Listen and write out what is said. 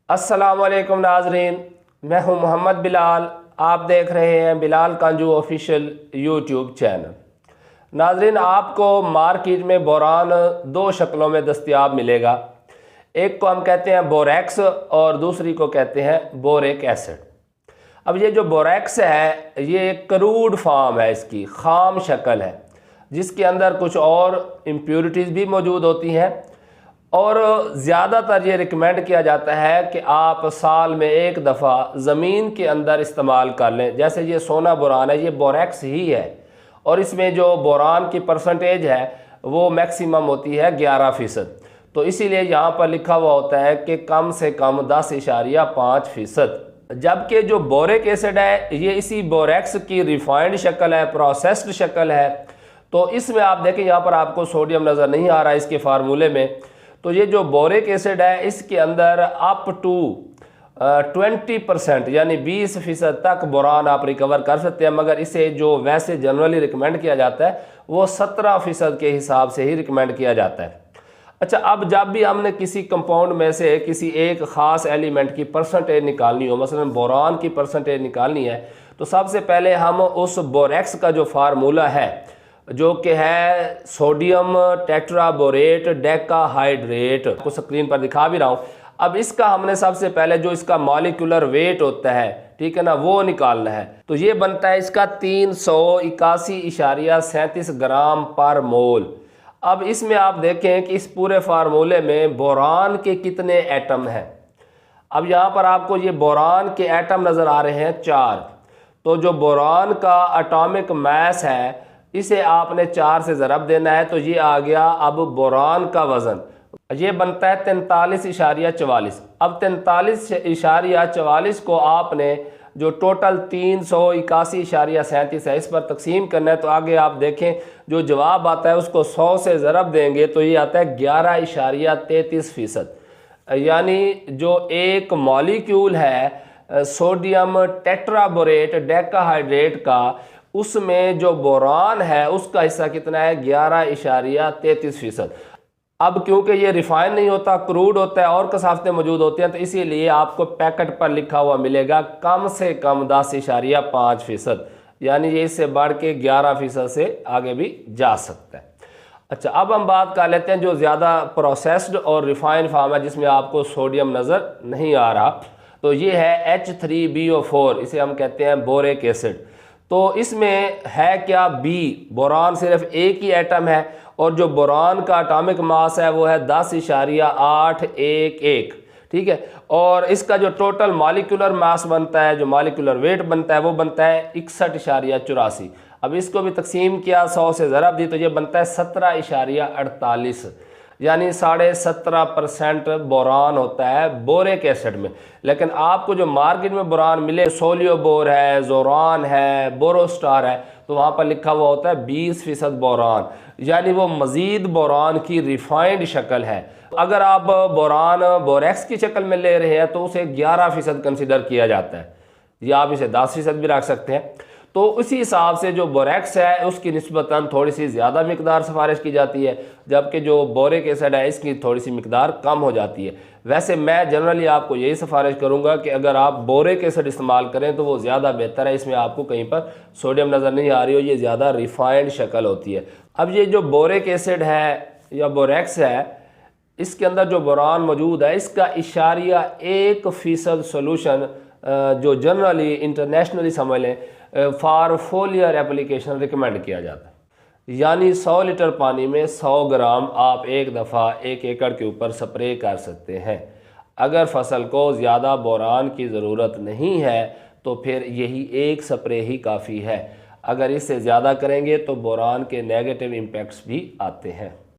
अस्सलाम वालेकुम नाजरीन, मैं हूं मोहम्मद बिलाल। आप देख रहे हैं बिलाल कांजू ऑफिशियल यूट्यूब चैनल। नाजरीन, आपको मार्केट में बोरान दो शक्लों में दस्तयाब मिलेगा। एक को हम कहते हैं बोरेक्स और दूसरी को कहते हैं बोरिक एसिड। अब ये जो बोरेक्स है ये एक क्रूड फॉर्म है, इसकी ख़ाम शक्ल है जिसके अंदर कुछ और इम्प्योरिटीज़ भी मौजूद होती हैं और ज़्यादातर ये रिकमेंड किया जाता है कि आप साल में एक दफ़ा ज़मीन के अंदर इस्तेमाल कर लें। जैसे ये सोना बोरान है, ये बोरेक्स ही है और इसमें जो बोरान की परसेंटेज है वो मैक्सिमम होती है 11%। तो इसीलिए यहाँ पर लिखा हुआ होता है कि कम से कम 10.5%। जबकि जो बोरिक एसिड है ये इसी बोरेक्स की रिफाइंड शक्ल है, प्रोसेस्ड शक्ल है। तो इसमें आप देखें यहाँ पर आपको सोडियम नज़र नहीं आ रहा है इसके फार्मूले में। तो ये जो बोरिक एसिड है इसके अंदर अप टू 20% यानी 20% तक बोरान आप रिकवर कर सकते हैं, मगर इसे जो वैसे जनरली रिकमेंड किया जाता है वो 17% के हिसाब से ही रिकमेंड किया जाता है। अच्छा, अब जब भी हमने किसी कंपाउंड में से किसी एक ख़ास एलिमेंट की परसेंटेज निकालनी हो, मसलन बोरान की परसेंटेज निकालनी है, तो सबसे पहले हम उस बोरेक्स का जो फार्मूला है जो कि है सोडियम टेट्राबोरेट डेकाहाइड्रेट, को स्क्रीन पर दिखा भी रहा हूँ। अब इसका हमने सबसे पहले जो इसका मॉलिक्यूलर वेट होता है, ठीक है ना, वो निकालना है। तो ये बनता है इसका 381.37 ग्राम पर मोल। अब इसमें आप देखें कि इस पूरे फार्मूले में बोरान के कितने एटम हैं। अब यहाँ पर आपको ये बोरान के एटम नज़र आ रहे हैं 4। तो जो बोरान का एटॉमिक मास है इसे आपने 4 से ज़रब देना है, तो ये आ गया अब बोरान का वज़न, ये बनता है 43.44। अब 43.44 को आपने जो टोटल 381.37 है इस पर तकसीम करना है। तो आगे आप देखें जो जवाब आता है उसको 100 से ज़रब देंगे तो ये आता है 11.33%। यानी जो एक मॉलिक्यूल है सोडियम टेट्राबोरेट डेकाहाइड्रेट का, उसमें जो बोरान है उसका हिस्सा कितना है 11.33%। अब क्योंकि ये रिफाइन नहीं होता, क्रूड होता है और कसाफतें मौजूद होती हैं, तो इसीलिए आपको पैकेट पर लिखा हुआ मिलेगा कम से कम 10.5%, यानी ये इससे बढ़ के 11% से आगे भी जा सकता है। अच्छा, अब हम बात कर लेते हैं जो ज़्यादा प्रोसेस्ड और रिफाइंड फार्म है जिसमें आपको सोडियम नज़र नहीं आ रहा। तो ये है H3BO4, इसे हम कहते हैं बोरिक एसिड। तो इसमें है क्या, बी बोरान सिर्फ एक ही एटम है और जो बोरान का एटॉमिक मास है वो है 10.811, ठीक है। और इसका जो टोटल मॉलिक्यूलर मास बनता है, जो मॉलिक्यूलर वेट बनता है वो बनता है 61.84। अब इसको भी तकसीम किया, 100 से ज़रब दी, तो ये बनता है 17.48, यानी 17.5% बोरान होता है बोरिक एसिड में। लेकिन आपको जो मार्केट में बोरान मिले, सोलियोबोर है, जोरान है, बोरोस्टार है, तो वहाँ पर लिखा हुआ होता है 20% बोरान, यानी वो मज़ीद बोरान की रिफाइंड शक्ल है। अगर आप बोरान बोरेक्स की शक्ल में ले रहे हैं तो उसे 11% कंसिडर किया जाता है, या आप इसे 10% भी रख सकते हैं। तो उसी हिसाब से जो बोरेक्स है उसकी निस्बतन थोड़ी सी ज़्यादा मिकदार सिफारिश की जाती है, जबकि जो बोरिक एसिड है इसकी थोड़ी सी मिकदार कम हो जाती है। वैसे मैं जनरली आपको यही सिफारिश करूंगा कि अगर आप बोरिक एसिड इस्तेमाल करें तो वो ज़्यादा बेहतर है। इसमें आपको कहीं पर सोडियम नज़र नहीं आ रही हो, ये ज़्यादा रिफाइंड शक्ल होती है। अब ये जो बोरिक एसिड है या बोरेक्स है, इसके अंदर जो बोरान मौजूद है इसका 1% सोल्यूशन जो जनरली इंटरनेशनली समझ लें फॉर फोलियर एप्लीकेशन रिकमेंड किया जाता है। यानी 100 लीटर पानी में 100 ग्राम आप एक दफ़ा 1 एकड़ के ऊपर स्प्रे कर सकते हैं। अगर फसल को ज़्यादा बोरान की ज़रूरत नहीं है तो फिर यही एक स्प्रे ही काफ़ी है। अगर इससे ज़्यादा करेंगे तो बोरान के नेगेटिव इम्पैक्ट्स भी आते हैं।